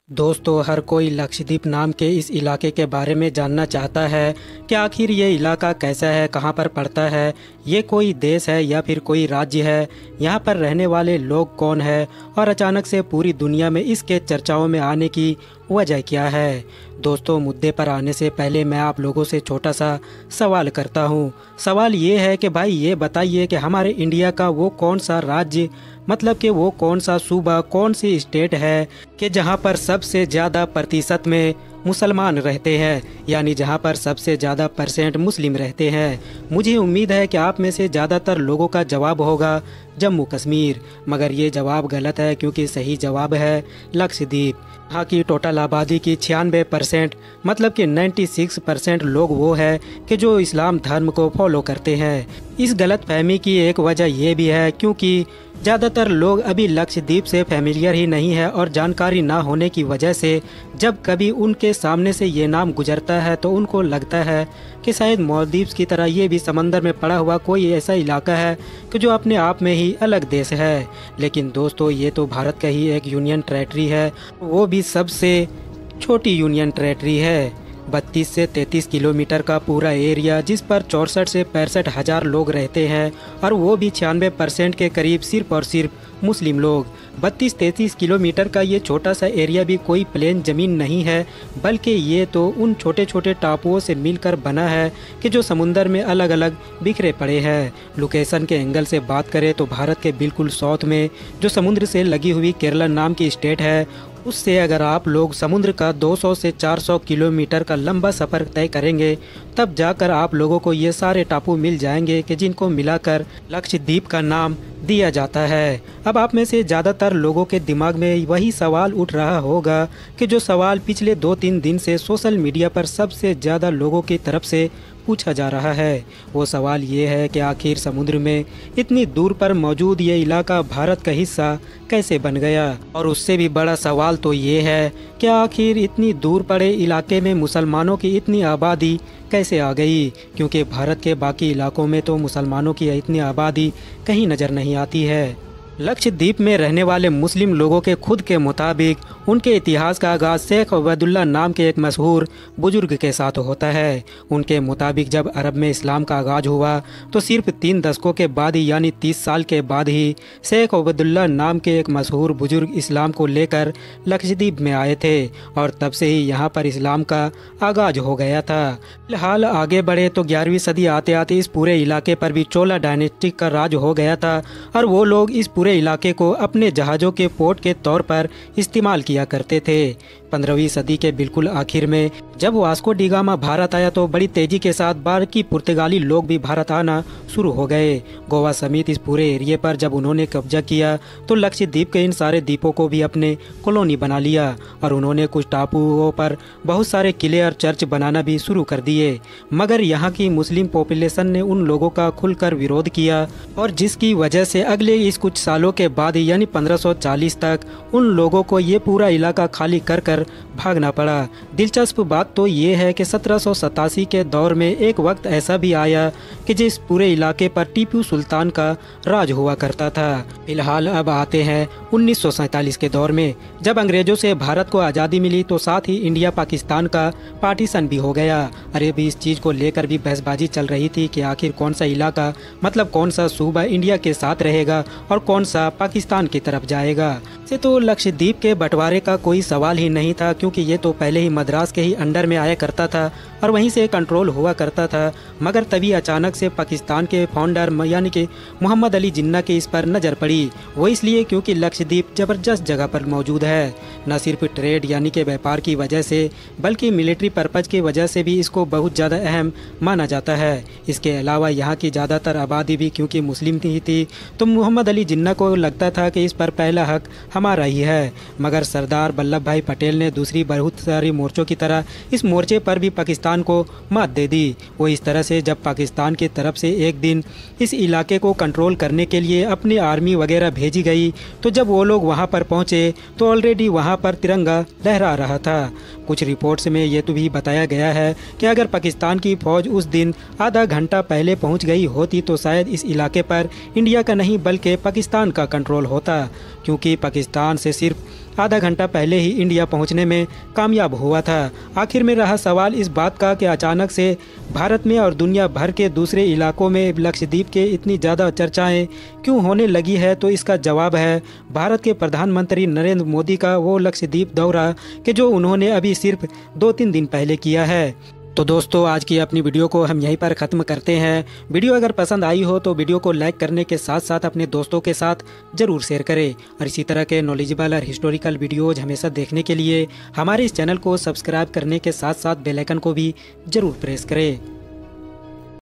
दोस्तों, हर कोई लक्षद्वीप नाम के इस इलाके के बारे में जानना चाहता है कि आखिर ये इलाका कैसा है, कहाँ पर पड़ता है, ये कोई देश है या फिर कोई राज्य है, यहाँ पर रहने वाले लोग कौन है और अचानक से पूरी दुनिया में इसके चर्चाओं में आने की वजह क्या है। दोस्तों, मुद्दे पर आने से पहले मैं आप लोगों से छोटा सा सवाल करता हूँ। सवाल ये है कि भाई ये बताइए कि हमारे इंडिया का वो कौन सा राज्य, मतलब कि वो कौन सा सूबा, कौन सी स्टेट है कि जहाँ पर सबसे ज़्यादा प्रतिशत में मुसलमान रहते हैं, यानी जहाँ पर सबसे ज़्यादा परसेंट मुस्लिम रहते हैं। मुझे उम्मीद है कि आप में से ज़्यादातर लोगों का जवाब होगा जम्मू कश्मीर, मगर ये जवाब गलत है क्योंकि सही जवाब है लक्षद्वीप। यहाँ की टोटल आबादी की 96% मतलब कि 96% लोग वो है कि जो इस्लाम धर्म को फॉलो करते हैं। इस गलत फहमी की एक वजह ये भी है क्योंकि ज़्यादातर लोग अभी लक्षद्वीप से फैमिलियर ही नहीं है और जानकारी ना होने की वजह से जब कभी उनके सामने से ये नाम गुजरता है तो उनको लगता है कि शायद मालदीव्स की तरह ये भी समंदर में पड़ा हुआ कोई ऐसा इलाका है कि जो अपने आप में ही अलग देश है। लेकिन दोस्तों, ये तो भारत का ही एक यूनियन टेरेटरी है, वो भी सबसे छोटी यूनियन टेरेटरी है। 32 से 33 किलोमीटर का पूरा एरिया, जिस पर 64 से 65 हज़ार लोग रहते हैं और वो भी 96% के करीब सिर्फ और सिर्फ मुस्लिम लोग। 32-33 किलोमीटर का ये छोटा सा एरिया भी कोई प्लेन ज़मीन नहीं है, बल्कि ये तो उन छोटे छोटे टापुओं से मिलकर बना है कि जो समुंदर में अलग अलग बिखरे पड़े हैं। लोकेशन के एंगल से बात करें तो भारत के बिल्कुल साउथ में जो समुद्र से लगी हुई केरला नाम की स्टेट है, उससे अगर आप लोग समुद्र का 200 से 400 किलोमीटर का लंबा सफ़र तय करेंगे, तब जाकर आप लोगों को ये सारे टापू मिल जाएंगे कि जिनको मिलाकर लक्षद्वीप का नाम दिया जाता है। अब आप में से ज़्यादातर लोगों के दिमाग में वही सवाल उठ रहा होगा कि जो सवाल पिछले 2-3 दिन से सोशल मीडिया पर सबसे ज़्यादा लोगों की तरफ से पूछा जा रहा है। वो सवाल ये है कि आखिर समुद्र में इतनी दूर पर मौजूद ये इलाका भारत का हिस्सा कैसे बन गया। और उससे भी बड़ा सवाल तो ये है कि आखिर इतनी दूर पड़े इलाके में मुसलमानों की इतनी आबादी कैसे आ गई, क्योंकि भारत के बाकी इलाकों में तो मुसलमानों की इतनी आबादी कहीं नज़र नहीं आती है। लक्षद्वीप में रहने वाले मुस्लिम लोगों के खुद के मुताबिक उनके इतिहास का आगाज़ शेख अब्दुल्ला नाम के एक मशहूर बुजुर्ग के साथ होता है। उनके मुताबिक जब अरब में इस्लाम का आगाज़ हुआ तो सिर्फ 3 दशकों के बाद ही, यानी 30 साल के बाद ही शेख अब्दुल्ला नाम के एक मशहूर बुजुर्ग इस्लाम को लेकर लक्षद्वीप में आए थे और तब से ही यहाँ पर इस्लाम का आगाज़ हो गया था। फिलहाल आगे बढ़े तो 11वीं सदी आते आते इस पूरे इलाके पर भी चोला डायनेस्टी का राज हो गया था और वो लोग इस पूरे इलाके को अपने जहाज़ों के पोर्ट के तौर पर इस्तेमाल किया करते थे। 15वीं सदी के बिल्कुल आखिर में जब वास्को डी गामा भारत आया तो बड़ी तेजी के साथ बाकी पुर्तगाली लोग भी भारत आना शुरू हो गए। गोवा समेत इस पूरे एरिया पर जब उन्होंने कब्जा किया तो लक्षद्वीप के इन सारे द्वीपों को भी अपने कॉलोनी बना लिया और उन्होंने कुछ टापुओं पर बहुत सारे किले और चर्च बनाना भी शुरू कर दिए। मगर यहाँ की मुस्लिम पॉपुलेशन ने उन लोगों का खुलकर विरोध किया और जिसकी वजह से अगले इस कुछ सालों के बाद यानी 1540 तक उन लोगों को ये पूरा इलाका खाली कर भागना पड़ा। दिलचस्प बात तो ये है कि 1787 के दौर में एक वक्त ऐसा भी आया कि जिस पूरे इलाके पर टीपू सुल्तान का राज हुआ करता था। फिलहाल अब आते हैं 1947 के दौर में, जब अंग्रेजों से भारत को आज़ादी मिली तो साथ ही इंडिया पाकिस्तान का पार्टीशन भी हो गया। अरे भी इस चीज़ को लेकर भी बहसबाजी चल रही थी कि आखिर कौन सा इलाका, मतलब कौन सा सूबा इंडिया के साथ रहेगा और कौन सा पाकिस्तान की तरफ जाएगा। से तो लक्षद्वीप के बंटवारे का कोई सवाल ही नहीं था, क्योंकि ये तो पहले ही मद्रास के ही अंडर में आया करता था और वहीं से कंट्रोल हुआ करता था। मगर तभी अचानक से पाकिस्तान के फाउंडर यानी कि मोहम्मद अली जिन्ना की इस पर नज़र पड़ी। वो इसलिए क्योंकि लक्षद्वीप ज़बरदस्त जगह पर मौजूद है। न सिर्फ ट्रेड यानी कि व्यापार की वजह से, बल्कि मिलिट्री पर्पज़ की वजह से भी इसको बहुत ज़्यादा अहम माना जाता है। इसके अलावा यहाँ की ज़्यादातर आबादी भी क्योंकि मुस्लिम ही थी, तो मोहम्मद अली जिन्ना को लगता था कि इस पर पहला हक हमारा ही है। मगर सरदार वल्लभ भाई पटेल ने दूसरी बहुत सारी मोर्चों की तरह इस मोर्चे पर भी पाकिस्तान को मात दे दी। वो इस तरह से जब पाकिस्तान की तरफ से एक दिन इस इलाके को कंट्रोल करने के लिए अपनी आर्मी वगैरह भेजी गई, तो जब वो लोग वहाँ पर पहुँचे तो ऑलरेडी वहाँ पर तिरंगा लहरा रहा था। कुछ रिपोर्ट्स में ये तो भी बताया गया है कि अगर पाकिस्तान की फ़ौज उस दिन आधा घंटा पहले पहुँच गई होती तो शायद इस इलाके पर इंडिया का नहीं बल्कि पाकिस्तान का कंट्रोल होता, क्योंकि पाकिस्तान से सिर्फ आधा घंटा पहले ही इंडिया पहुंचने में कामयाब हुआ था। आखिर में रहा सवाल इस बात का कि अचानक से भारत में और दुनिया भर के दूसरे इलाकों में लक्षद्वीप के इतनी ज़्यादा चर्चाएं क्यों होने लगी है। तो इसका जवाब है भारत के प्रधानमंत्री नरेंद्र मोदी का वो लक्षद्वीप दौरा कि जो उन्होंने अभी सिर्फ 2-3 दिन पहले किया है। तो दोस्तों, आज की अपनी वीडियो को हम यहीं पर ख़त्म करते हैं। वीडियो अगर पसंद आई हो तो वीडियो को लाइक करने के साथ साथ अपने दोस्तों के साथ ज़रूर शेयर करें और इसी तरह के नॉलेजेबल और हिस्टोरिकल वीडियोज़ हमेशा देखने के लिए हमारे इस चैनल को सब्सक्राइब करने के साथ साथ बेल आइकन को भी ज़रूर प्रेस करें।